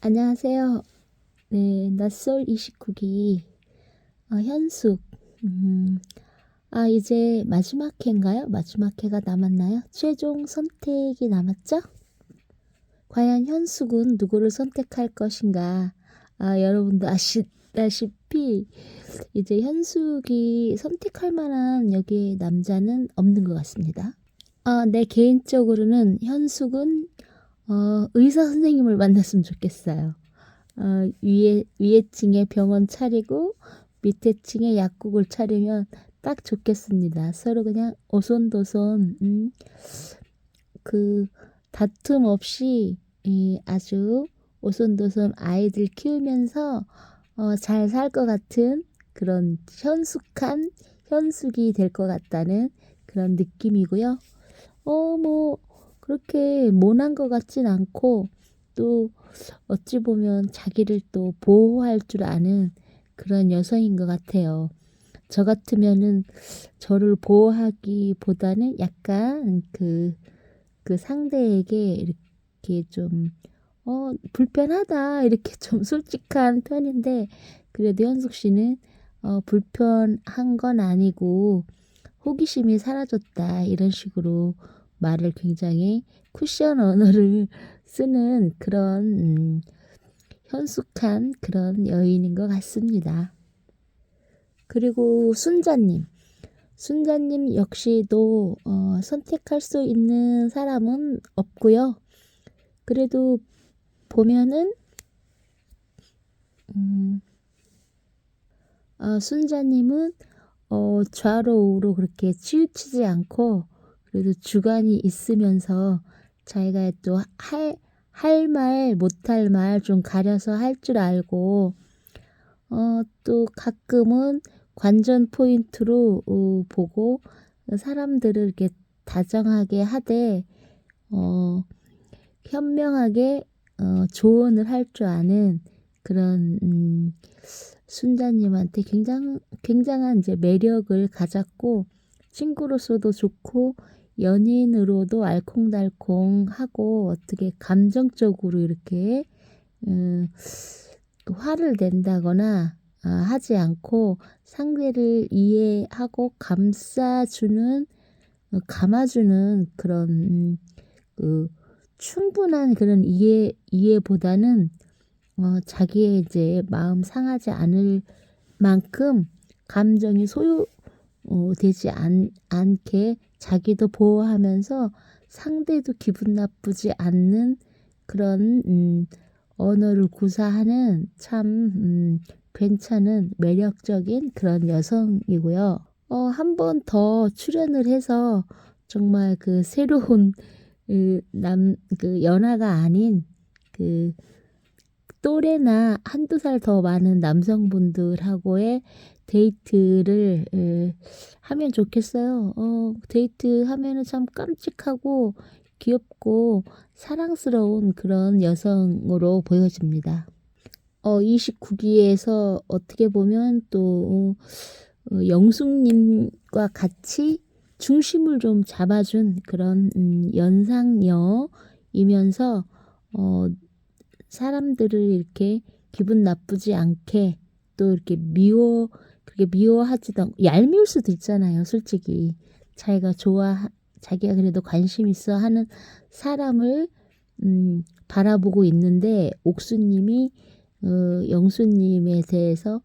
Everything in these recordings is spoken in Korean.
안녕하세요. 네, 낯설 29기 현숙. 음, 이제 마지막 회인가요? 마지막 회가 남았나요? 최종 선택이 남았죠? 과연 현숙은 누구를 선택할 것인가? 여러분도 아시다시피 이제 현숙이 선택할 만한 여기에 남자는 없는 것 같습니다. 내 개인적으로는 현숙은 의사 선생님을 만났으면 좋겠어요. 위에 층에 병원 차리고 밑에 층에 약국을 차리면 딱 좋겠습니다. 서로 그냥 오손도손 그 다툼 없이 아주 오손도손 아이들 키우면서 잘 살 것 같은 그런 현숙한 현숙이 될 것 같다는 그런 느낌이고요. 뭐 그렇게 모난 것 같진 않고 또 어찌 보면 자기를 또 보호할 줄 아는 그런 여성인 것 같아요. 저 같으면은 저를 보호하기보다는 약간 그 상대에게 이렇게 좀, 불편하다. 이렇게 좀 솔직한 편인데, 그래도 현숙 씨는, 불편한 건 아니고, 호기심이 사라졌다. 이런 식으로 말을 굉장히 쿠션 언어를 쓰는 그런, 현숙한 그런 여인인 것 같습니다. 그리고 순자님. 순자님 역시도 선택할 수 있는 사람은 없고요. 그래도 보면은 음, 순자님은 좌로 우로 그렇게 치우치지 않고 그래도 주관이 있으면서 자기가 또 할 말, 못할 말 좀 가려서 할 줄 알고 또 가끔은 관전 포인트로 보고 사람들을 이렇게 다정하게 하되 어, 현명하게 조언을 할 줄 아는 그런 순자님한테 굉장한 이제 매력을 가졌고 친구로서도 좋고 연인으로도 알콩달콩하고 어떻게 감정적으로 이렇게 음, 화를 낸다거나 하지 않고 상대를 이해하고 감아주는 그런 그 충분한 그런 이해보다는 자기의 이제 마음 상하지 않을 만큼 감정이 되지 않게 자기도 보호하면서 상대도 기분 나쁘지 않는 그런 언어를 구사하는 참 괜찮은 매력적인 그런 여성이고요. 한 번 더 출연을 해서 정말 그 새로운 그 연하가 아닌 그 또래나 한두 살 더 많은 남성분들하고의 데이트를 하면 좋겠어요. 데이트 하면은 참 깜찍하고 귀엽고 사랑스러운 그런 여성으로 보여집니다. 29기에서 어떻게 보면 또 영숙님과 같이 중심을 좀 잡아준 그런 연상녀이면서 사람들을 이렇게 기분 나쁘지 않게 또 이렇게 그렇게 미워하지도 않고 얄미울 수도 있잖아요. 솔직히 자기가 그래도 관심 있어 하는 사람을 바라보고 있는데 옥수님이 영수님에 대해서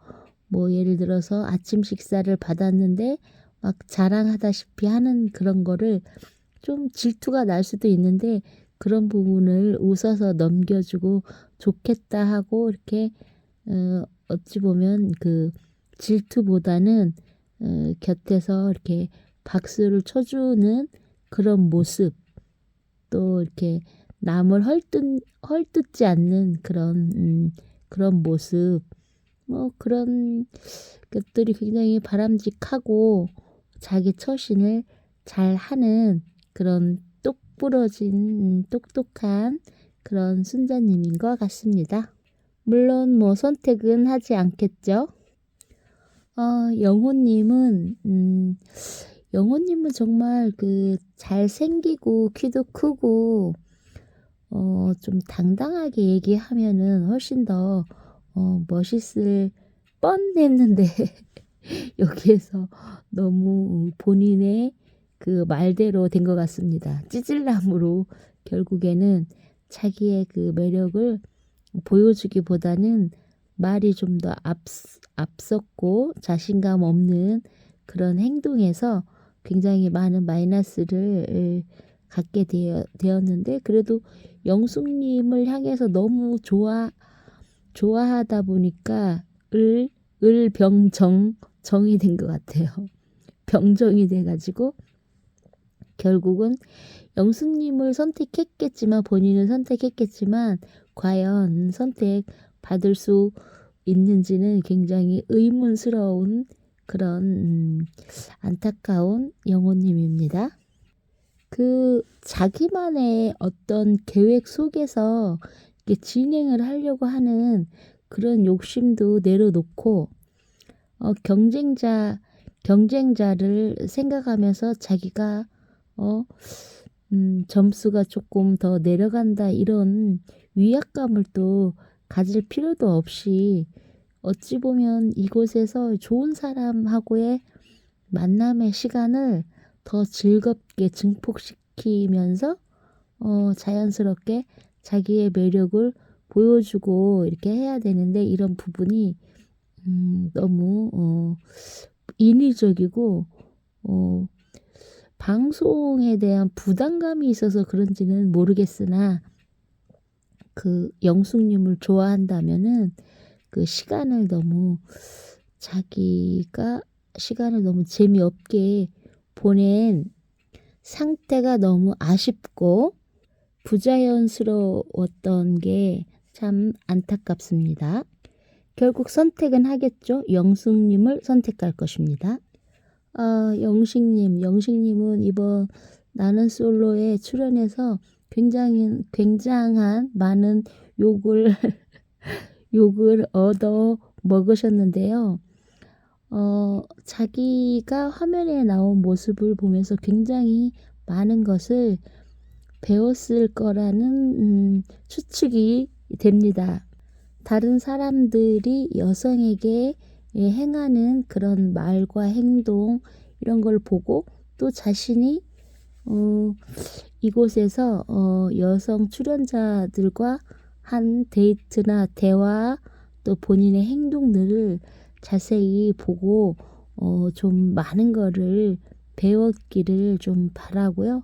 뭐 예를 들어서 아침 식사를 받았는데 막 자랑하다시피 하는 그런 거를 좀 질투가 날 수도 있는데 그런 부분을 웃어서 넘겨주고 좋겠다 하고 이렇게 어찌 보면 그 질투보다는 곁에서 이렇게 박수를 쳐주는 그런 모습 또 이렇게 남을 헐뜯지 않는 그런 모습 뭐 그런 것들이 굉장히 바람직하고 자기 처신을 잘 하는 그런 똑부러진 똑똑한 그런 순자님인 것 같습니다. 물론 뭐 선택은 하지 않겠죠. 영호님은 영호님은 정말 그 잘생기고 키도 크고 좀 당당하게 얘기하면은 훨씬 더 멋있을 뻔했는데 여기에서 너무 본인의 그 말대로 된 것 같습니다. 찌질남으로 결국에는 자기의 그 매력을 보여주기보다는 말이 좀 더 앞섰고 자신감 없는 그런 행동에서 굉장히 많은 마이너스를 갖게 되었는데, 그래도 영숙님을 향해서 너무 좋아하다 보니까 정이 된 것 같아요. 병정이 돼가지고 결국은 영숙님을 선택했겠지만, 본인은 선택했겠지만 과연 선택받을 수 있는지는 굉장히 의문스러운 그런 안타까운 영호님입니다. 그 자기만의 어떤 계획 속에서 이렇게 진행을 하려고 하는 그런 욕심도 내려놓고 경쟁자를 생각하면서 자기가 점수가 조금 더 내려간다 이런 위압감을 또 가질 필요도 없이, 어찌 보면 이곳에서 좋은 사람하고의 만남의 시간을 더 즐겁게 증폭시키면서 자연스럽게 자기의 매력을 보여주고 이렇게 해야 되는데, 이런 부분이 너무 인위적이고 방송에 대한 부담감이 있어서 그런지는 모르겠으나, 그 영숙님을 좋아한다면은 그 자기가 시간을 너무 재미없게 보낸 상태가 너무 아쉽고 부자연스러웠던 게 참 안타깝습니다. 결국 선택은 하겠죠. 영숙님을 선택할 것입니다. 영식님은 이번 나는 솔로에 출연해서 굉장한 많은 욕을 얻어 먹으셨는데요. 자기가 화면에 나온 모습을 보면서 굉장히 많은 것을 배웠을 거라는 추측이 됩니다. 다른 사람들이 여성에게 행하는 그런 말과 행동, 이런 걸 보고 또 자신이 이곳에서 여성 출연자들과 한 데이트나 대화, 또 본인의 행동들을 자세히 보고 좀 많은 거를 배웠기를 좀 바라고요.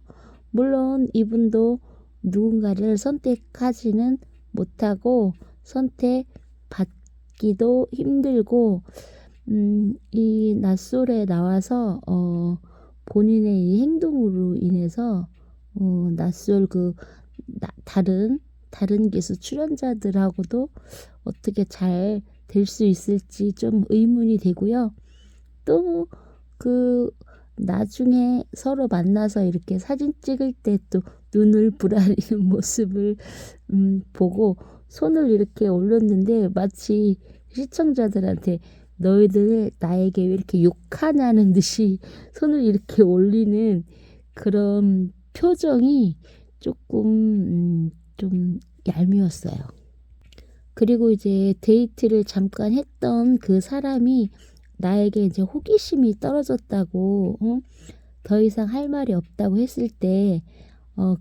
물론 이분도 누군가를 선택하지는 못하고 선택받기도 힘들고, 이 낯설에 나와서 본인의 이 행동으로 인해서 낯설 다른 기수 출연자들하고도 어떻게 잘 될 수 있을지 좀 의문이 되고요. 또 나중에 서로 만나서 이렇게 사진 찍을 때 또 눈을 부라리는 모습을 보고 손을 이렇게 올렸는데, 마치 시청자들한테 너희들 나에게 왜 이렇게 욕하냐는 듯이 손을 이렇게 올리는 그런 표정이 조금 좀 얄미웠어요. 그리고 이제 데이트를 잠깐 했던 그 사람이 나에게 이제 호기심이 떨어졌다고, 더 이상 할 말이 없다고 했을 때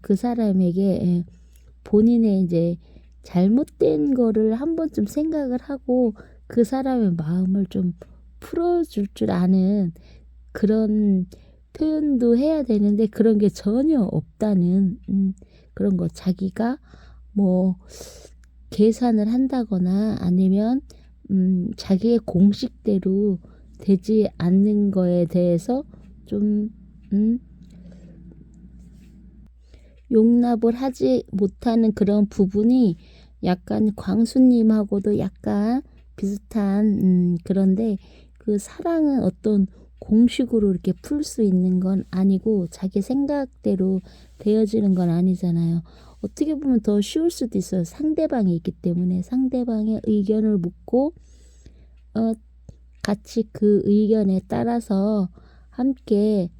그 사람에게 본인의 이제 잘못된 거를 한 번쯤 생각을 하고 그 사람의 마음을 좀 풀어줄 줄 아는 그런 표현도 해야 되는데, 그런 게 전혀 없다는 그런 거. 자기가 뭐 계산을 한다거나 아니면 자기의 공식대로 되지 않는 거에 대해서 좀 용납을 하지 못하는 그런 부분이 약간 광수님하고도 약간 비슷한, 그런데 그 사랑은 어떤 공식으로 이렇게 풀 수 있는 건 아니고 자기 생각대로 되어지는 건 아니잖아요. 어떻게 보면 더 쉬울 수도 있어요. 상대방이 있기 때문에 상대방의 의견을 묻고 같이 그 의견에 따라서 함께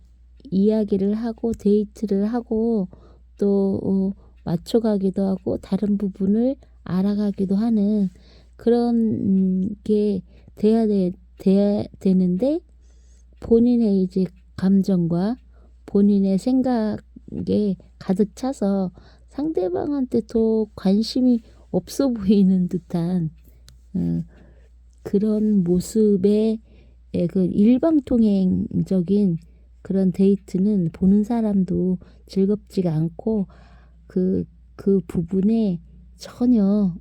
이야기를 하고 데이트를 하고 또 맞춰가기도 하고 다른 부분을 알아가기도 하는 그런 게 돼야 되는데 본인의 이제 감정과 본인의 생각에 가득 차서 상대방한테 더 관심이 없어 보이는 듯한 그런 모습의 그 일방통행적인 그런 데이트는 보는 사람도 즐겁지가 않고 그 부분에 전혀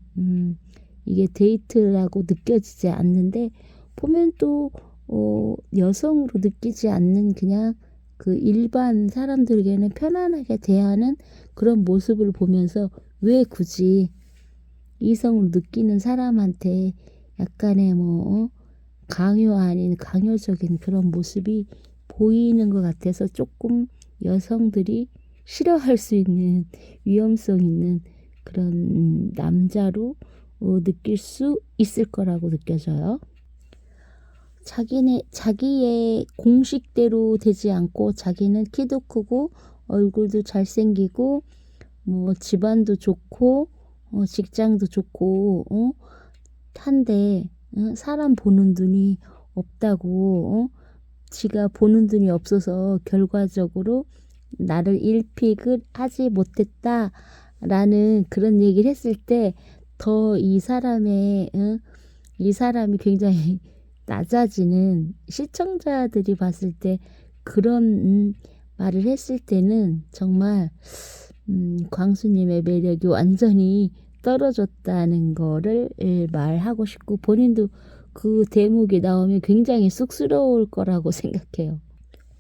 이게 데이트라고 느껴지지 않는데 보면 또 여성으로 느끼지 않는 그냥 그 일반 사람들에게는 편안하게 대하는 그런 모습을 보면서 왜 굳이 이성을 느끼는 사람한테 약간의 강요 아닌 강요적인 그런 모습이 보이는 것 같아서 조금 여성들이 싫어할 수 있는 위험성 있는 그런 남자로 느낄 수 있을 거라고 느껴져요. 자기의 공식대로 되지 않고 자기는 키도 크고 얼굴도 잘생기고 집안도 좋고 직장도 좋고 한데 사람 보는 눈이 없다고 지가 보는 눈이 없어서 결과적으로 나를 일픽을 하지 못했다라는 그런 얘기를 했을 때 더 이 사람이 굉장히 낮아지는 시청자들이 봤을 때 그런 말을 했을 때는 정말 광수님의 매력이 완전히 떨어졌다는 거를 말하고 싶고 본인도 그 대목이 나오면 굉장히 쑥스러울 거라고 생각해요.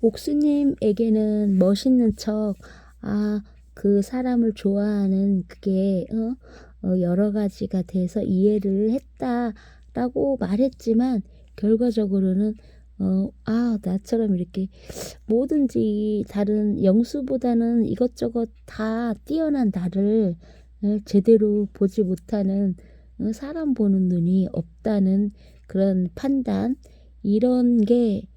옥수님에게는 멋있는 척, 그 사람을 좋아하는 그게 여러 가지가 돼서 이해를 했다라고 말했지만 결과적으로는 나처럼 이렇게 뭐든지 다른 영수보다는 이것저것 다 뛰어난 나를 제대로 보지 못하는 사람 보는 눈이 없다는 그런 판단 이런 게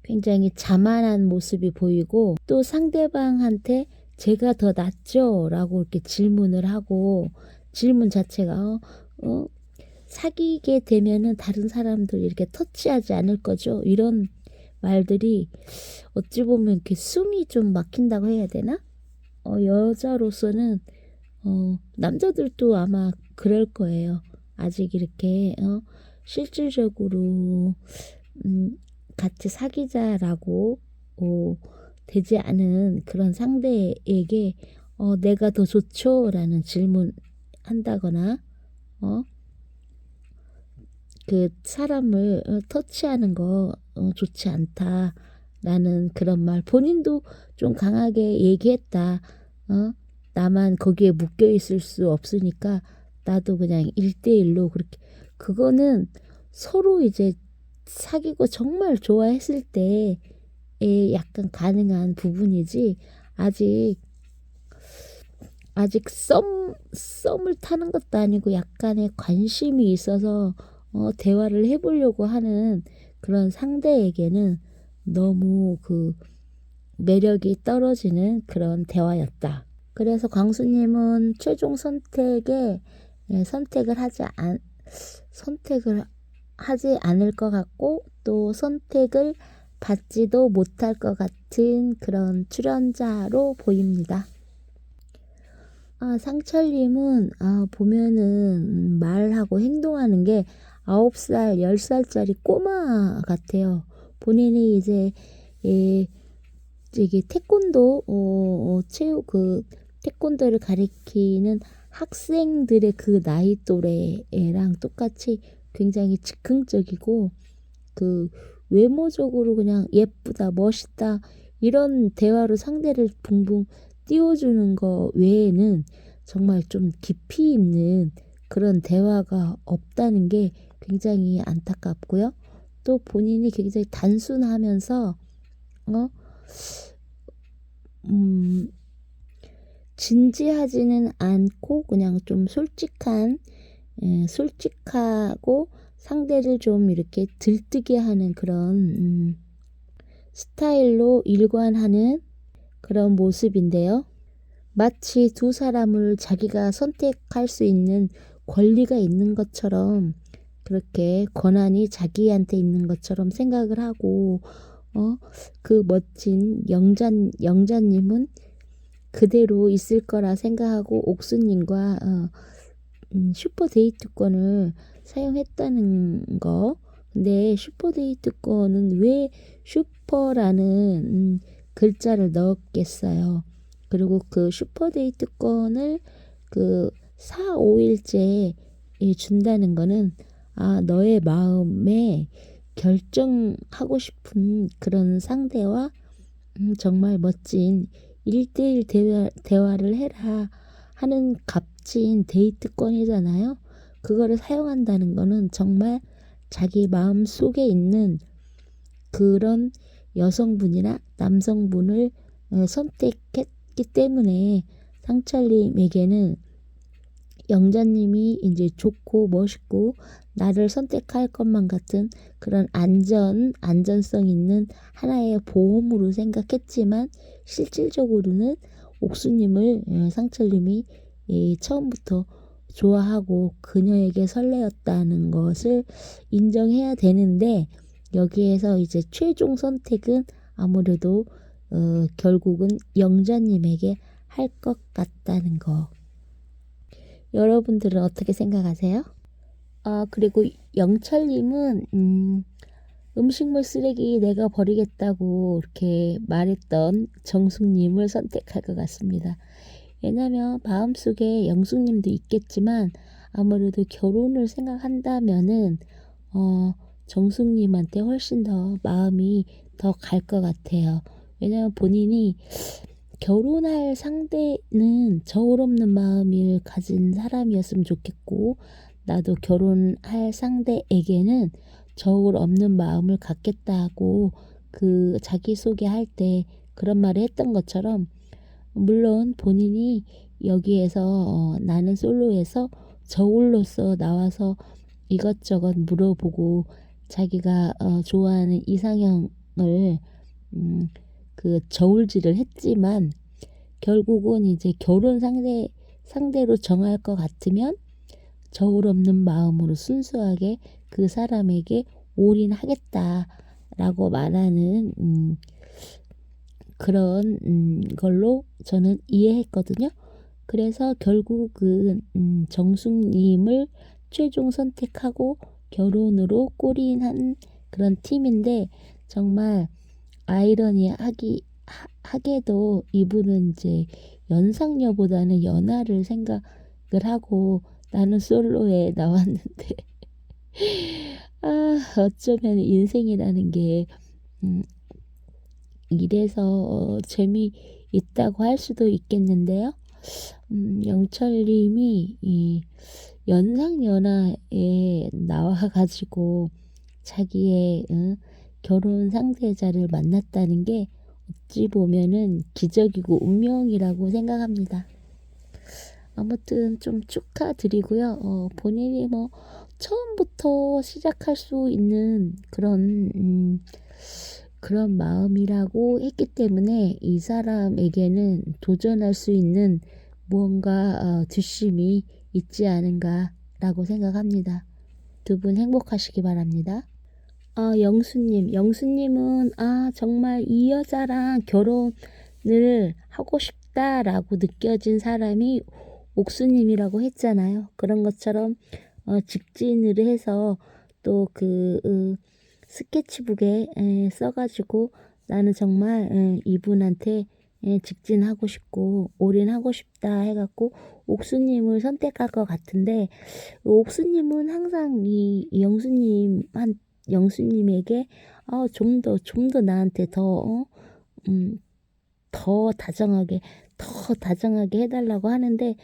굉장히 자만한 모습이 보이고 또 상대방한테 제가 더 낫죠? 라고 이렇게 질문을 하고 질문 자체가 사귀게 되면은 다른 사람들 이렇게 터치하지 않을 거죠. 이런 말들이 어찌 보면 이렇게 숨이 좀 막힌다고 해야 되나? 여자로서는 남자들도 아마 그럴 거예요. 아직 이렇게 실질적으로 같이 사귀자라고 되지 않은 그런 상대에게 내가 더 좋죠? 라는 질문 한다거나 그 사람을 터치하는 거 좋지 않다라는 그런 말 본인도 좀 강하게 얘기했다. 나만 거기에 묶여 있을 수 없으니까 나도 그냥 1대1로 그렇게 그거는 서로 이제 사귀고 정말 좋아했을 때에 약간 가능한 부분이지 아직 썸을 타는 것도 아니고 약간의 관심이 있어서 대화를 해보려고 하는 그런 상대에게는 너무 그 매력이 떨어지는 그런 대화였다. 그래서 광수님은 최종 선택을 하지 않을 것 같고 또 선택을 받지도 못할 것 같은 그런 출연자로 보입니다. 상철님은 보면은 말하고 행동하는 게 9살, 10살짜리 꼬마 같아요. 본인이 이제 이게 태권도 태권도를 가리키는 학생들의 그 나이 또래랑 똑같이 굉장히 즉흥적이고 그 외모적으로 그냥 예쁘다, 멋있다 이런 대화로 상대를 붕붕 띄워주는 거 외에는 정말 좀 깊이 있는 그런 대화가 없다는 게 굉장히 안타깝고요. 또 본인이 굉장히 단순하면서 진지하지는 않고 그냥 좀 솔직하고 상대를 좀 이렇게 들뜨게 하는 그런 스타일로 일관하는 그런 모습인데요. 마치 두 사람을 자기가 선택할 수 있는 권리가 있는 것처럼 그렇게 권한이 자기한테 있는 것처럼 생각을 하고 그 멋진 영자님은 그대로 있을 거라 생각하고 옥수님과 슈퍼데이트권을 사용했다는 거. 근데 슈퍼데이트권은 왜 슈퍼라는 글자를 넣었겠어요. 그리고 그 슈퍼데이트권을 그 4, 5일째 준다는 거는 너의 마음에 결정하고 싶은 그런 상대와 정말 멋진 1대1 대화를 해라 하는 값진 데이트권이잖아요. 그거를 사용한다는 거는 정말 자기 마음 속에 있는 그런 여성분이나 남성분을 선택했기 때문에 상철님에게는 영자님이 이제 좋고 멋있고 나를 선택할 것만 같은 그런 안전성 있는 하나의 보험으로 생각했지만 실질적으로는 옥수님을 상철님이 처음부터 좋아하고 그녀에게 설레었다는 것을 인정해야 되는데 여기에서 이제 최종 선택은 아무래도 결국은 영자님에게 할 것 같다는 거. 여러분들은 어떻게 생각하세요? 그리고 영철님은 음식물 쓰레기 내가 버리겠다고 이렇게 말했던 정숙님을 선택할 것 같습니다. 왜냐면 마음속에 영숙님도 있겠지만 아무래도 결혼을 생각한다면은 정숙님한테 훨씬 더 마음이 더 갈 것 같아요. 왜냐면 본인이 결혼할 상대는 저울 없는 마음을 가진 사람이었으면 좋겠고 나도 결혼할 상대에게는 저울 없는 마음을 갖겠다고 그 자기소개할 때 그런 말을 했던 것처럼 물론 본인이 여기에서 나는 솔로에서 저울로서 나와서 이것저것 물어보고 자기가 좋아하는 이상형을 그 저울질을 했지만 결국은 이제 결혼 상대로 정할 것 같으면 저울 없는 마음으로 순수하게 그 사람에게 올인하겠다라고 말하는 그런 걸로 저는 이해했거든요. 그래서 결국은 정숙님을 최종 선택하고 결혼으로 골인한 그런 팀인데 정말 하게도 이분은 이제 연상녀보다는 연하를 생각을 하고 나는 솔로에 나왔는데 어쩌면 인생이라는 게 이래서 재미있다고 할 수도 있겠는데요. 영철님이 이 연상연하에 나와가지고 자기의 결혼 상대자를 만났다는 게 어찌 보면은 기적이고 운명이라고 생각합니다. 아무튼 좀 축하드리고요. 본인이 뭐 처음부터 시작할 수 있는 그런 마음이라고 했기 때문에 이 사람에게는 도전할 수 있는 무언가 뒷심이 있지 않은가라고 생각합니다. 두 분 행복하시기 바랍니다. 영수님은 정말 이 여자랑 결혼을 하고 싶다라고 느껴진 사람이 옥수님이라고 했잖아요. 그런 것처럼 직진을 해서 또 그 스케치북에 써가지고 나는 정말 이분한테 직진하고 싶고 올인하고 싶다 해갖고 옥수님을 선택할 것 같은데 옥수님은 항상 이 영수님에게 좀 더 나한테 더 다정하게 해달라고 하는데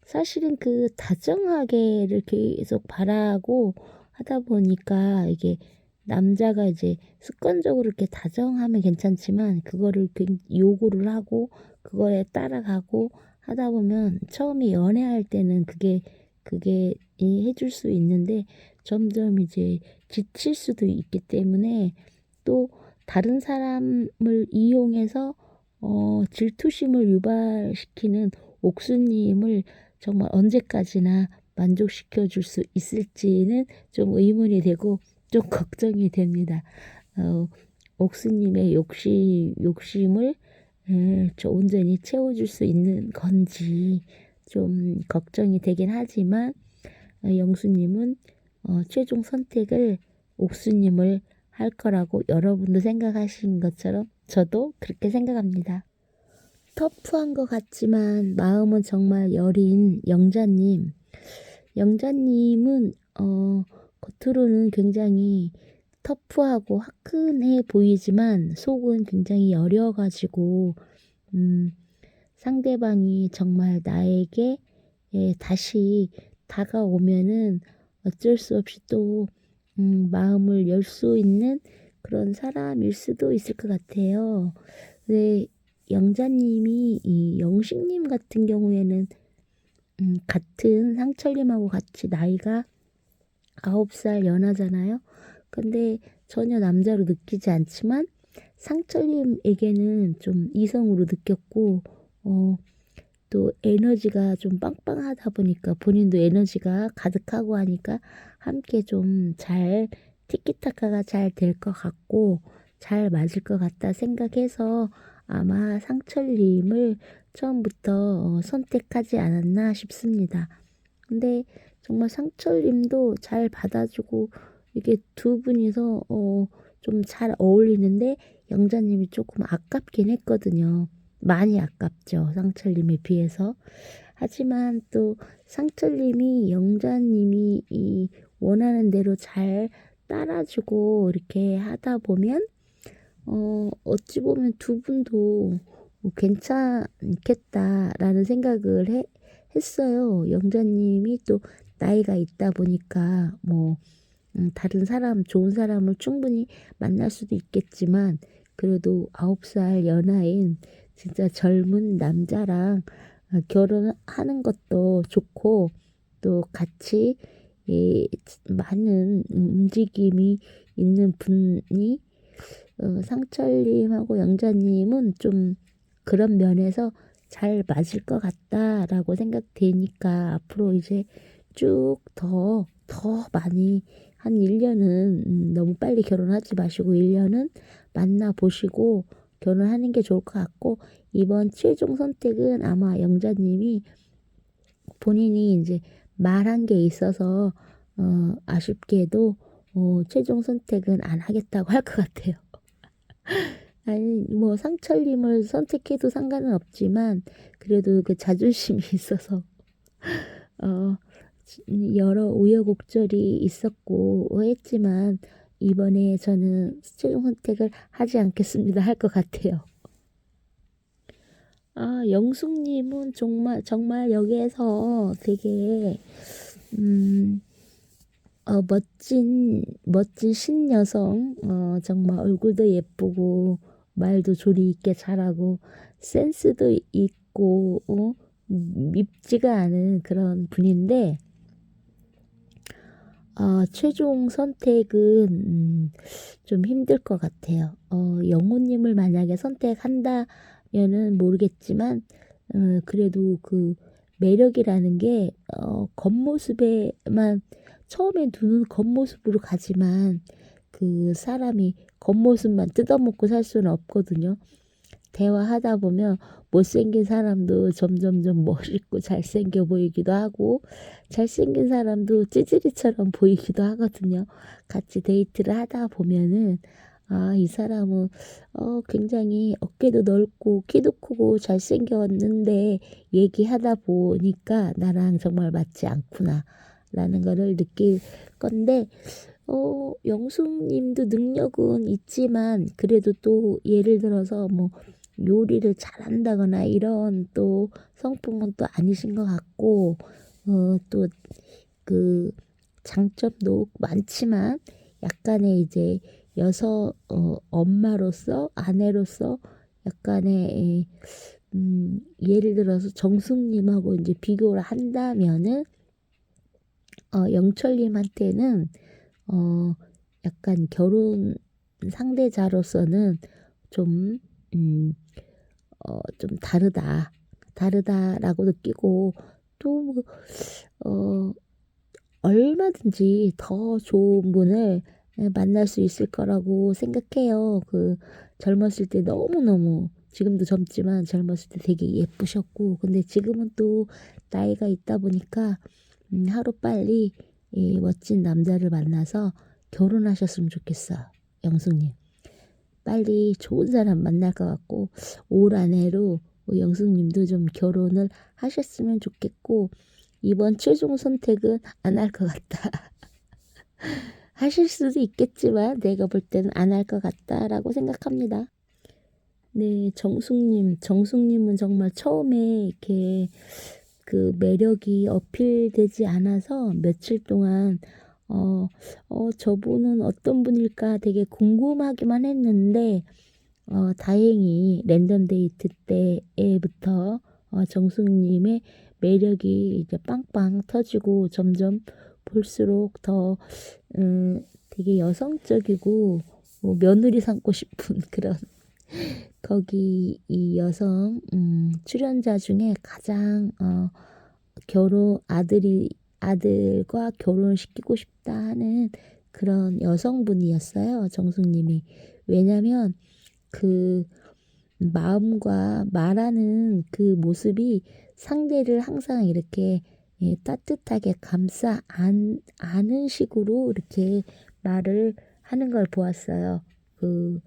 사실은 그 다정하게를 계속 바라고 하다 보니까 이게 남자가 이제 습관적으로 이렇게 다정하면 괜찮지만 그거를 요구를 하고 그거에 따라가고 하다 보면 처음에 연애할 때는 그게 해줄 수 있는데 점점 이제 지칠 수도 있기 때문에 또 다른 사람을 이용해서 질투심을 유발시키는 옥수님을 정말 언제까지나 만족시켜 줄 수 있을지는 좀 의문이 되고 좀 걱정이 됩니다. 어, 옥수님의 욕심을 저 온전히 채워줄 수 있는 건지 좀 걱정이 되긴 하지만 영수님은 최종 선택을 옥수님을 할 거라고 여러분도 생각하신 것처럼 저도 그렇게 생각합니다. 터프한 것 같지만 마음은 정말 여린 영자님. 영자님은 겉으로는 굉장히 터프하고 화끈해 보이지만 속은 굉장히 여려가지고 상대방이 정말 나에게 다시 다가오면은 어쩔 수 없이 또 마음을 열 수 있는 그런 사람일 수도 있을 것 같아요. 근데 영자님이 이 영식님 같은 경우에는 같은 상철님하고 같이 나이가 9살 연하잖아요. 근데 전혀 남자로 느끼지 않지만 상철님에게는 좀 이성으로 느꼈고 또 에너지가 좀 빵빵하다 보니까 본인도 에너지가 가득하고 하니까 함께 좀 잘 티키타카가 잘 될 것 같고 잘 맞을 것 같다 생각해서 아마 상철님을 처음부터 선택하지 않았나 싶습니다. 근데 정말 상철님도 잘 받아주고 이게 두 분이서 좀 잘 어울리는데 영자님이 조금 아깝긴 했거든요. 많이 아깝죠. 상철님에 비해서. 하지만 또 상철님이 영자님이 이 원하는 대로 잘 따라주고 이렇게 하다 보면 어찌 보면 두 분도 괜찮겠다라는 생각을 했어요. 영자님이 또 나이가 있다 보니까 뭐 다른 사람, 좋은 사람을 충분히 만날 수도 있겠지만 그래도 9살 연하인 진짜 젊은 남자랑 결혼하는 것도 좋고 또 같이 많은 움직임이 있는 분이 상철님하고 영자님은 좀 그런 면에서 잘 맞을 것 같다라고 생각되니까 앞으로 이제 쭉 더 많이 한 1년은 너무 빨리 결혼하지 마시고 1년은 만나보시고 결혼하는 게 좋을 것 같고 이번 최종 선택은 아마 영자님이 본인이 이제 말한 게 있어서 아쉽게도 최종 선택은 안 하겠다고 할 것 같아요. 아니 뭐 상철님을 선택해도 상관은 없지만 그래도 그 자존심이 있어서 어 여러 우여곡절이 있었고 했지만 이번에 저는 최종 선택을 하지 않겠습니다 할 것 같아요. 아, 영숙님은 정말 여기에서 되게 멋진 신여성, 정말 얼굴도 예쁘고 말도 조리 있게 잘하고 센스도 있고 밉지가 않은 그런 분인데 최종 선택은 좀 힘들 것 같아요. 영호님을 만약에 선택한다면은 모르겠지만 그래도 그 매력이라는 게 겉모습에만 처음에 눈은 겉모습으로 가지만 그 사람이 겉모습만 뜯어먹고 살 수는 없거든요. 대화하다 보면 못생긴 사람도 점점점 멋있고 잘생겨 보이기도 하고 잘생긴 사람도 찌질이처럼 보이기도 하거든요. 같이 데이트를 하다 보면은 이 사람은 굉장히 어깨도 넓고 키도 크고 잘생겼는데 얘기하다 보니까 나랑 정말 맞지 않구나 라는 거를 느낄 건데 영숙님도 능력은 있지만 그래도 또 예를 들어서 뭐 요리를 잘한다거나 이런 또 성품은 또 아니신 것 같고 또 그 장점도 많지만 약간의 이제 엄마로서 아내로서 약간의 예를 들어서 정숙님하고 이제 비교를 한다면은 영철님한테는 약간 결혼 상대자로서는 좀 좀 다르다라고 느끼고 또 얼마든지 더 좋은 분을 만날 수 있을 거라고 생각해요. 젊었을 때 너무너무 지금도 젊지만 젊었을 때 되게 예쁘셨고 근데 지금은 또 나이가 있다 보니까 하루빨리 이 멋진 남자를 만나서 결혼하셨으면 좋겠어요. 영숙님. 빨리 좋은 사람 만날 것 같고 올 안에로 영숙님도 좀 결혼을 하셨으면 좋겠고 이번 최종 선택은 안 할 것 같다. 하실 수도 있겠지만 내가 볼 때는 안 할 것 같다라고 생각합니다. 네, 정숙님은 정말 처음에 이렇게 그 매력이 어필되지 않아서 며칠 동안 저분은 어떤 분일까 되게 궁금하기만 했는데 다행히 랜덤 데이트 때부터 정숙님의 매력이 이제 빵빵 터지고 점점 볼수록 더 되게 여성적이고 며느리 삼고 싶은 그런 거기 이 여성 출연자 중에 가장 아들과 결혼시키고 싶다 하는 그런 여성분이었어요. 정숙님이. 왜냐면 그 마음과 말하는 그 모습이 상대를 항상 이렇게 따뜻하게 안는 식으로 이렇게 말을 하는 걸 보았어요. 그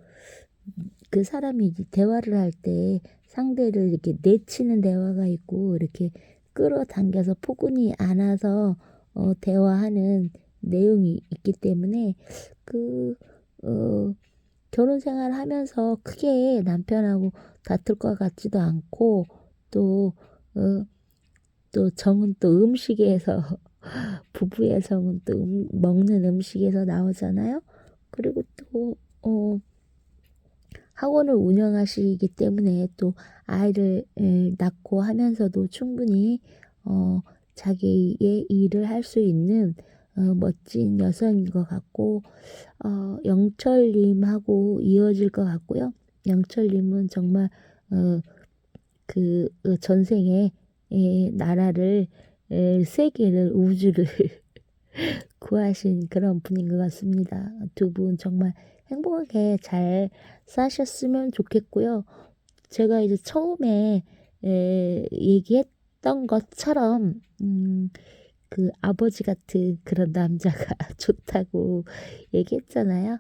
사람이 이제 대화를 할 때 상대를 이렇게 내치는 대화가 있고 이렇게 끌어당겨서 포근히 안아서 대화하는 내용이 있기 때문에 그 결혼 생활을 하면서 크게 남편하고 다툴 것 같지도 않고 또 또 정은 또 음식에서 부부의 정은 또 먹는 음식에서 나오잖아요. 그리고 또 학원을 운영하시기 때문에 또 아이를 낳고 하면서도 충분히 자기의 일을 할 수 있는 멋진 여성인 것 같고 영철님하고 이어질 것 같고요. 영철님은 정말 전생에 나라를 세계를 우주를 구하신 그런 분인 것 같습니다. 두 분 정말 행복하게 잘 사셨으면 좋겠고요. 제가 이제 처음에 얘기했던 것처럼 그 아버지 같은 그런 남자가 좋다고 얘기했잖아요.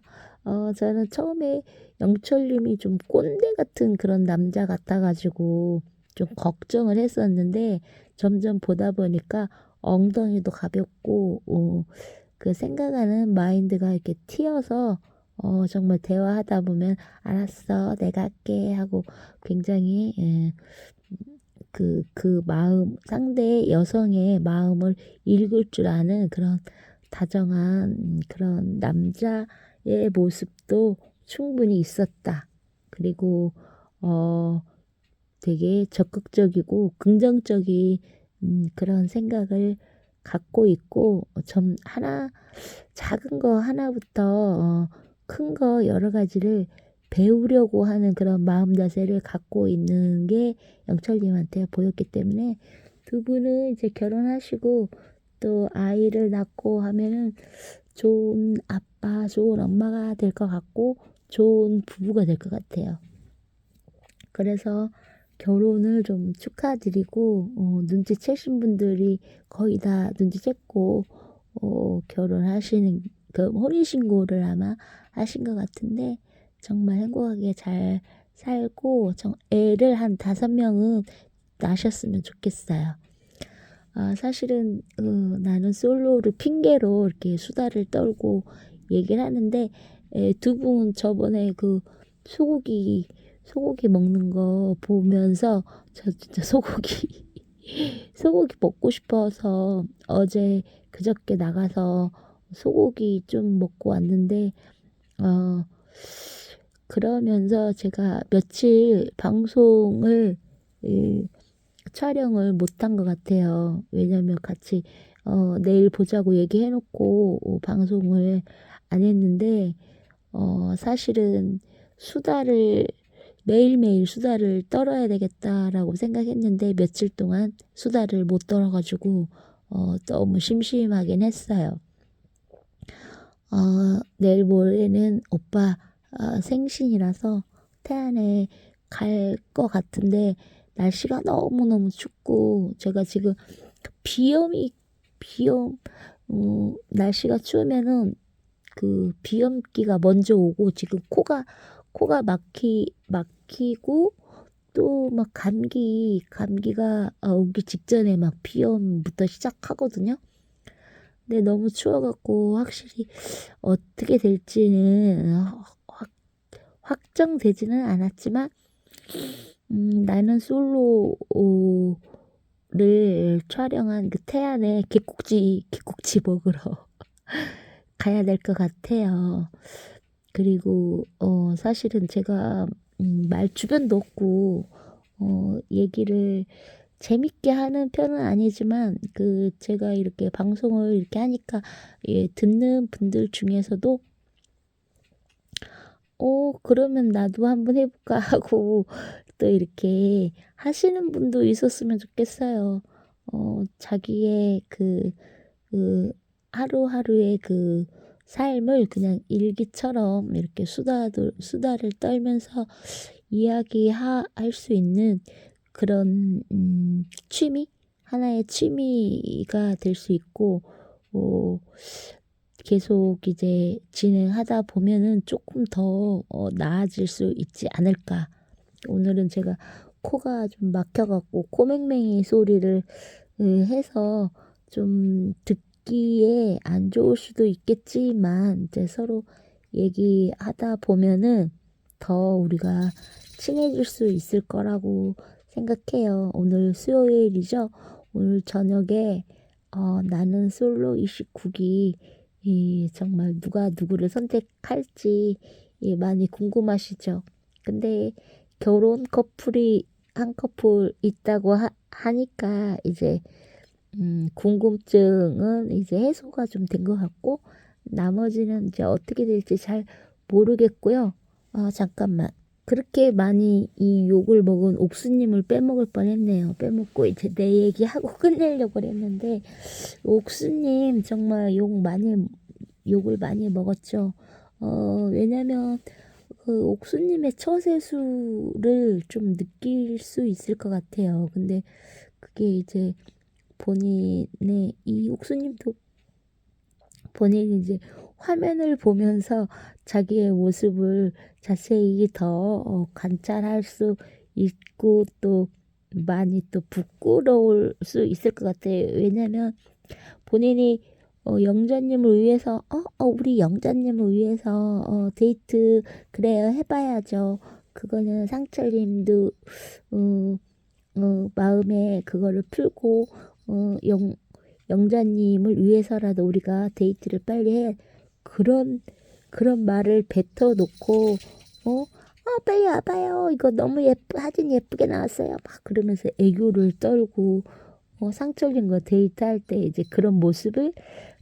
저는 처음에 영철님이 좀 꼰대 같은 그런 남자 같아가지고 좀 걱정을 했었는데 점점 보다 보니까 엉덩이도 가볍고 그 생각하는 마인드가 이렇게 튀어서 정말 대화하다 보면 알았어 내가 할게 하고 굉장히 그 마음 상대의 여성의 마음을 읽을 줄 아는 그런 다정한 그런 남자의 모습도 충분히 있었다. 그리고 되게 적극적이고 긍정적인 그런 생각을 갖고 있고 작은 거 하나부터 큰 거 여러 가지를 배우려고 하는 그런 마음 자세를 갖고 있는 게 영철님한테 보였기 때문에 두 분은 이제 결혼하시고 또 아이를 낳고 하면은 좋은 아빠, 좋은 엄마가 될 것 같고 좋은 부부가 될 것 같아요. 그래서 결혼을 좀 축하드리고 눈치채신 분들이 거의 다 눈치챘고 결혼하시는 혼인신고를 아마 하신 것 같은데 정말 행복하게 잘 살고 애를 한 5명은 낳으셨으면 좋겠어요. 사실은 나는 솔로를 핑계로 이렇게 수다를 떨고 얘기를 하는데 두 분 저번에 그 소고기 먹는 거 보면서 저 진짜 소고기 먹고 싶어서 어제 그저께 나가서 소고기 좀 먹고 왔는데 그러면서 제가 며칠 방송을 촬영을 못한 것 같아요. 왜냐면 같이 내일 보자고 얘기해놓고 방송을 안 했는데 사실은 수다를 매일매일 수다를 떨어야 되겠다라고 생각했는데 며칠 동안 수다를 못 떨어가지고 너무 심심하긴 했어요. 내일 모레는 오빠 생신이라서 태안에 갈 것 같은데 날씨가 너무너무 춥고 제가 지금 비염 날씨가 추우면은 그 비염기가 먼저 오고 지금 코가 막히고 또 막 감기가 오기 직전에 막 비염부터 시작하거든요. 근데 너무 추워갖고 확실히 어떻게 될지는 확정되지는 않았지만 나는 솔로를 촬영한 그 태안에 개국지 먹으러 가야 될 것 같아요. 그리고 사실은 제가 말 주변도 없고 얘기를 재밌게 하는 편은 아니지만 그 제가 이렇게 방송을 이렇게 하니까 예, 듣는 분들 중에서도 그러면 나도 한번 해볼까 하고 또 이렇게 하시는 분도 있었으면 좋겠어요. 자기의 그 하루하루의 그 삶을 그냥 일기처럼 이렇게 수다를 떨면서 이야기할 수 있는 그런 하나의 취미가 될 수 있고 계속 이제 진행하다 보면은 조금 더 나아질 수 있지 않을까. 오늘은 제가 코가 좀 막혀갖고 코맹맹이 소리를 해서 좀 듣기에 안 좋을 수도 있겠지만 이제 서로 얘기하다 보면은 더 우리가 친해질 수 있을 거라고 생각해요. 오늘 수요일이죠. 오늘 저녁에 나는 솔로 29기 정말 누가 누구를 선택할지 많이 궁금하시죠. 근데 결혼 커플이 한 커플 있다고 하니까 이제 궁금증은 이제 해소가 좀 된 것 같고 나머지는 이제 어떻게 될지 잘 모르겠고요. 잠깐만. 그렇게 많이 이 욕을 먹은 옥수님을 빼먹을 뻔했네요. 빼먹고 이제 내 얘기하고 끝내려고 그랬는데 옥수님 정말 욕을 많이 먹었죠. 왜냐면 그 옥수님의 처세수를 좀 느낄 수 있을 것 같아요. 근데 그게 이제 본인의 이 옥수님도 본인이 이제 화면을 보면서 자기의 모습을 자세히 더 관찰할 수 있고 또 많이 또 부끄러울 수 있을 것 같아요. 왜냐면 본인이 영자님을 위해서 우리 영자님을 위해서 데이트 그래요 해봐야죠. 그거는 상철님도 어, 마음에 그거를 풀고 영자님을 위해서라도 우리가 데이트를 빨리 해. 그런 말을 뱉어 놓고 빨리 와봐요. 이거 너무 사진 예쁘게 나왔어요. 막 그러면서 애교를 떨고 상철님과 데이트할 때 이제 그런 모습을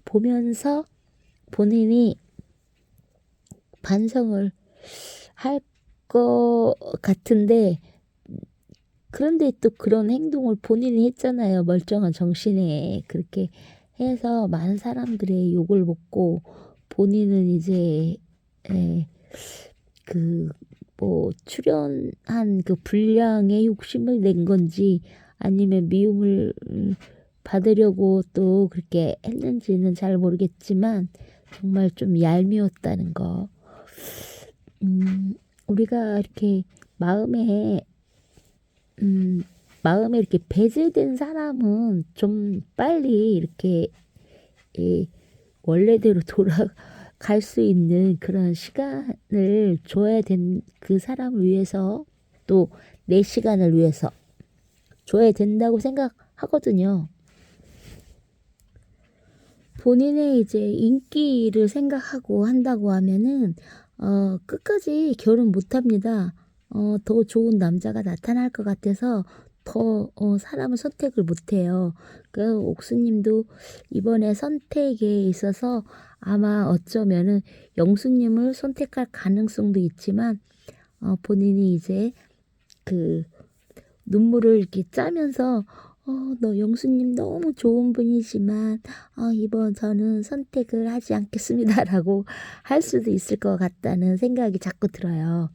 보면서 본인이 반성을 할 것 같은데 그런데 또 그런 행동을 본인이 했잖아요. 멀쩡한 정신에 그렇게 해서 많은 사람들의 욕을 먹고 본인은 이제 그 뭐 출연한 그 분량에 욕심을 낸 건지 아니면 미움을 받으려고 또 그렇게 했는지는 잘 모르겠지만 정말 좀 얄미웠다는 거. 우리가 이렇게 마음에 이렇게 배제된 사람은 좀 빨리 이렇게 원래대로 돌아갈 수 있는 그런 시간을 줘야 된 그 사람을 위해서 또 내 시간을 위해서 줘야 된다고 생각하거든요. 본인의 이제 인기를 생각하고 한다고 하면은 끝까지 결혼 못 합니다. 더 좋은 남자가 나타날 것 같아서 더 사람을 선택을 못 해요. 그 옥수님도 이번에 선택에 있어서 아마 어쩌면은 영수님을 선택할 가능성도 있지만 본인이 이제 그 눈물을 이렇게 짜면서 너 영수님 너무 좋은 분이지만 이번 저는 선택을 하지 않겠습니다라고 할 수도 있을 것 같다는 생각이 자꾸 들어요.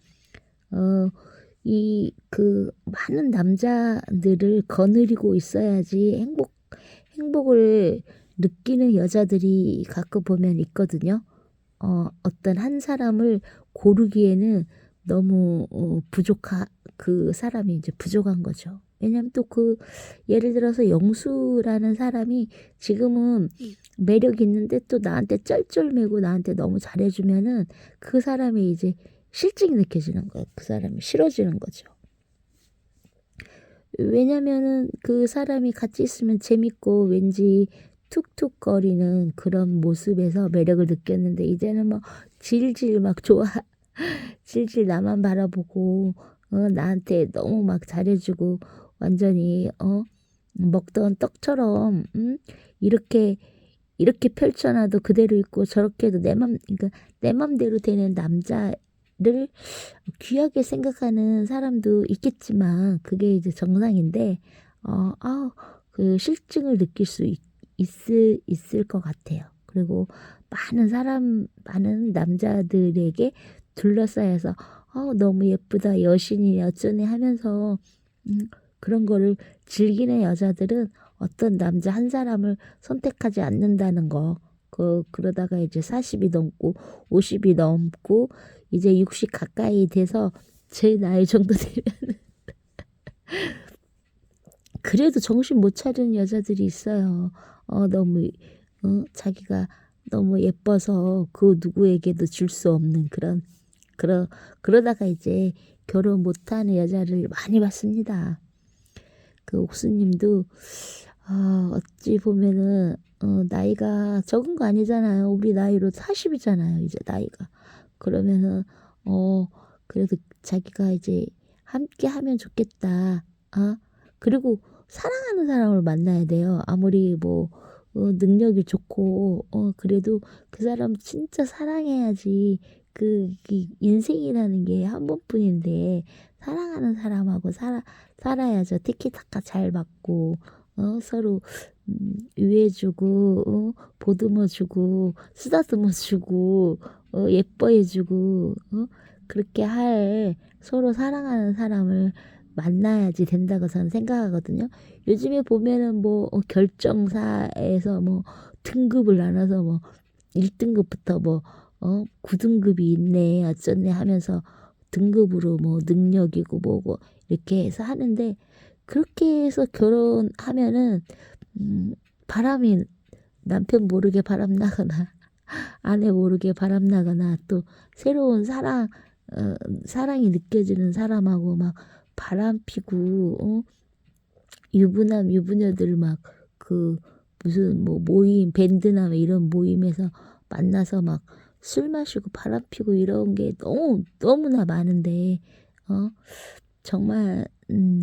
이 많은 남자들을 거느리고 있어야지 행복을 느끼는 여자들이 가끔 보면 있거든요. 어떤 한 사람을 고르기에는 너무 그 사람이 이제 부족한 거죠. 왜냐면 또 예를 들어서 영수라는 사람이 지금은 매력 있는데 또 나한테 쩔쩔매고 나한테 너무 잘해주면은 그 사람이 이제 실증이 느껴지는 거예요. 그 사람이 싫어지는 거죠. 왜냐면은 그 사람이 같이 있으면 재밌고 왠지 툭툭거리는 그런 모습에서 매력을 느꼈는데 이제는 뭐 질질 막 질질 나만 바라보고 나한테 너무 막 잘해주고 완전히 먹던 떡처럼 이렇게 펼쳐놔도 그대로 있고 저렇게 해도 그러니까 내 맘대로 되는 남자를 귀하게 생각하는 사람도 있겠지만 그게 이제 정상인데 그 실증을 느낄 수 있을 것 같아요. 그리고 많은 남자들에게 둘러싸여서 너무 예쁘다 여신이 어쩌네 하면서 그런 거를 즐기는 여자들은 어떤 남자 한 사람을 선택하지 않는다는 거. 그러다가 이제 40이 넘고 50이 넘고 이제 60 가까이 돼서 제 나이 정도 되면 그래도 정신 못 차리는 여자들이 있어요. 너무 자기가 너무 예뻐서 그 누구에게도 줄 수 없는 그러다가 이제 결혼 못하는 여자를 많이 봤습니다. 그 옥수님도 어찌 보면은 나이가 적은 거 아니잖아요. 우리 나이로 40이잖아요. 이제 나이가. 그러면은 그래도 자기가 이제 함께 하면 좋겠다. 그리고 사랑하는 사람을 만나야 돼요. 아무리 뭐 능력이 좋고 그래도 그 사람 진짜 사랑해야지. 인생이라는 게 한 번뿐인데 사랑하는 사람하고 살아야죠. 티키타카 잘 맞고 서로 위해주고 보듬어주고 쓰다듬어주고 예뻐해주고 그렇게 할 서로 사랑하는 사람을 만나야지 된다고 저는 생각하거든요. 요즘에 보면은 뭐 결정사에서 뭐 등급을 나눠서 뭐 1등급부터 뭐 9등급이 있네 어쩌네 하면서 등급으로 뭐 능력이고 뭐고 이렇게 해서 하는데 그렇게 해서 결혼하면은 바람이 남편 모르게 바람 나거나 아내 모르게 바람 나거나 또 새로운 사랑이 느껴지는 사람하고 막 바람 피고 유부남 유부녀들 막 무슨 뭐 모임 밴드나 이런 모임에서 만나서 막 술 마시고 바람 피고 이런 게 너무나 많은데 정말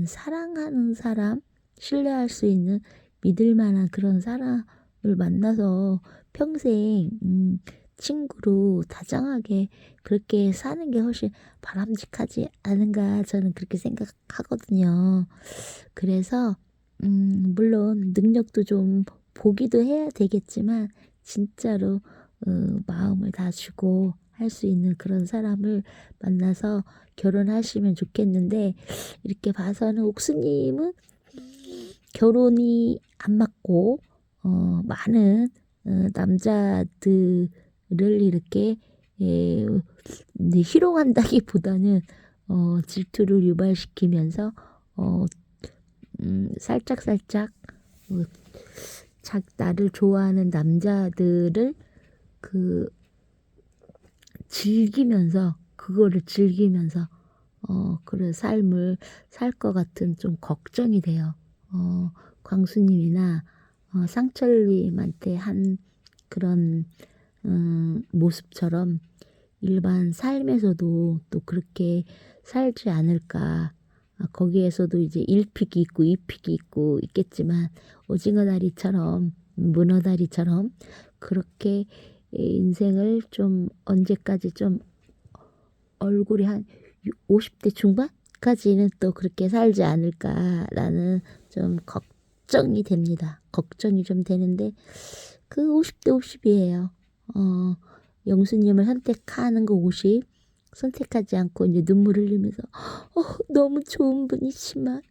사랑하는 사람 신뢰할 수 있는 믿을 만한 그런 사람을 만나서 평생 친구로 다정하게 그렇게 사는 게 훨씬 바람직하지 않은가 저는 그렇게 생각하거든요. 그래서 물론 능력도 좀 보기도 해야 되겠지만 진짜로 마음을 다 주고 할 수 있는 그런 사람을 만나서 결혼하시면 좋겠는데 이렇게 봐서는 옥수님은 결혼이 안 맞고 많은 남자들을 이렇게 희롱한다기보다는 질투를 유발시키면서 살짝 나를 좋아하는 남자들을 그거를 즐기면서 그런 삶을 살 것 같은 좀 걱정이 돼요. 광수님이나 상철님한테 한 그런 모습처럼 일반 삶에서도 또 그렇게 살지 않을까. 거기에서도 이제 1픽이 있고 2픽이 있고 있겠지만 오징어 다리처럼 문어 다리처럼 그렇게 인생을 좀 언제까지 좀 얼굴이 한 50대 중반까지는 또 그렇게 살지 않을까라는 좀 걱정이 됩니다. 걱정이 좀 되는데 그 50대 50이에요. 영수님을 선택하는 거 50, 선택하지 않고 이제 눈물 흘리면서 너무 좋은 분이지만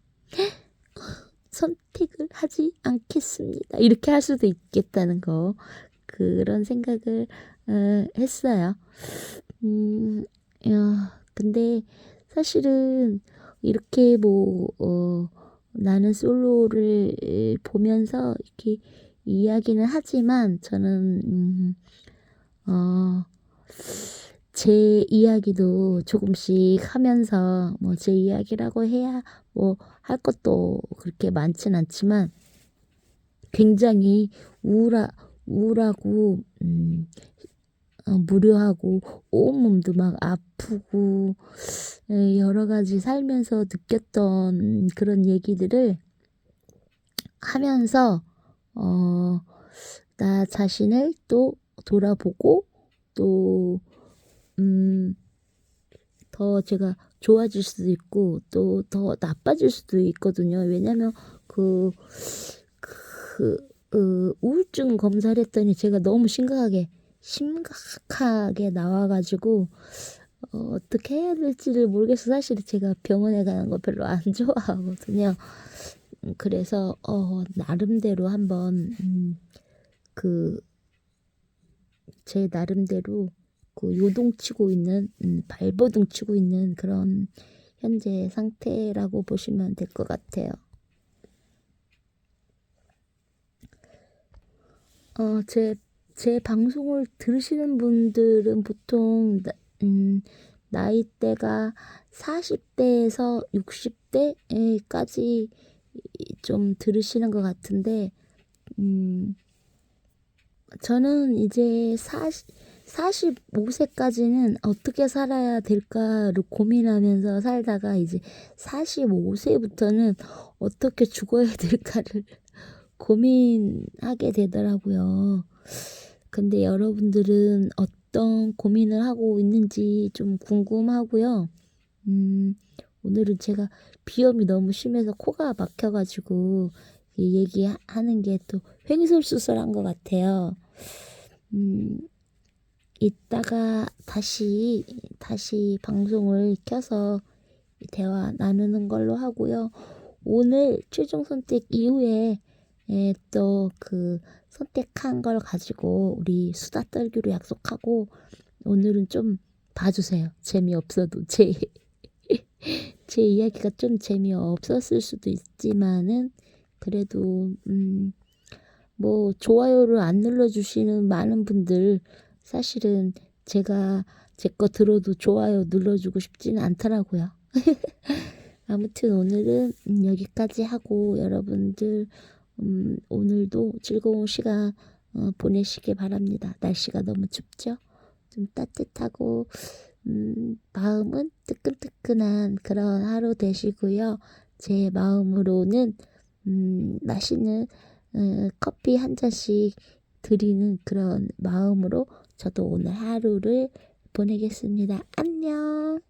선택을 하지 않겠습니다. 이렇게 할 수도 있겠다는 거, 그런 생각을 했어요. 근데 사실은 이렇게 나는 솔로를 보면서 이렇게 이야기는 하지만 저는 제 이야기도 조금씩 하면서 뭐 제 이야기라고 해야 뭐 할 것도 그렇게 많진 않지만 굉장히 우울하고 무료하고 온몸도 막 아프고 여러 가지 살면서 느꼈던 그런 얘기들을 하면서 나 자신을 또 돌아보고 또 더 제가 좋아질 수도 있고 또 더 나빠질 수도 있거든요. 왜냐면 우울증 검사를 했더니 제가 너무 심각하게 나와가지고 어떻게 해야 될지를 모르겠어. 사실 제가 병원에 가는 거 별로 안 좋아하거든요. 그래서 나름대로 한번 제 나름대로 요동치고 있는 발버둥 치고 있는 그런 현재 상태라고 보시면 될 것 같아요. 제 방송을 들으시는 분들은 보통 나이대가 40대에서 60대까지 좀 들으시는 것 같은데 저는 이제 45세까지는 어떻게 살아야 될까를 고민하면서 살다가 이제 45세부터는 어떻게 죽어야 될까를 고민하게 되더라고요. 근데 여러분들은 어떤 고민을 하고 있는지 좀 궁금하고요. 오늘은 제가 비염이 너무 심해서 코가 막혀가지고 얘기하는 게 또 횡설수설한 것 같아요. 이따가 다시 방송을 켜서 대화 나누는 걸로 하고요. 오늘 최종 선택 이후에 또 선택한 걸 가지고 우리 수다 떨기로 약속하고 오늘은 좀 봐주세요. 재미없어도 제 이야기가 좀 재미없었을 수도 있지만은 그래도 뭐 좋아요를 안 눌러주시는 많은 분들 사실은 제가 제 거 들어도 좋아요 눌러주고 싶지는 않더라고요. 아무튼 오늘은 여기까지 하고 여러분들 오늘도 즐거운 시간 보내시길 바랍니다. 날씨가 너무 춥죠? 좀 따뜻하고 마음은 뜨끈뜨끈한 그런 하루 되시고요. 제 마음으로는 맛있는 커피 한 잔씩 드리는 그런 마음으로 저도 오늘 하루를 보내겠습니다. 안녕.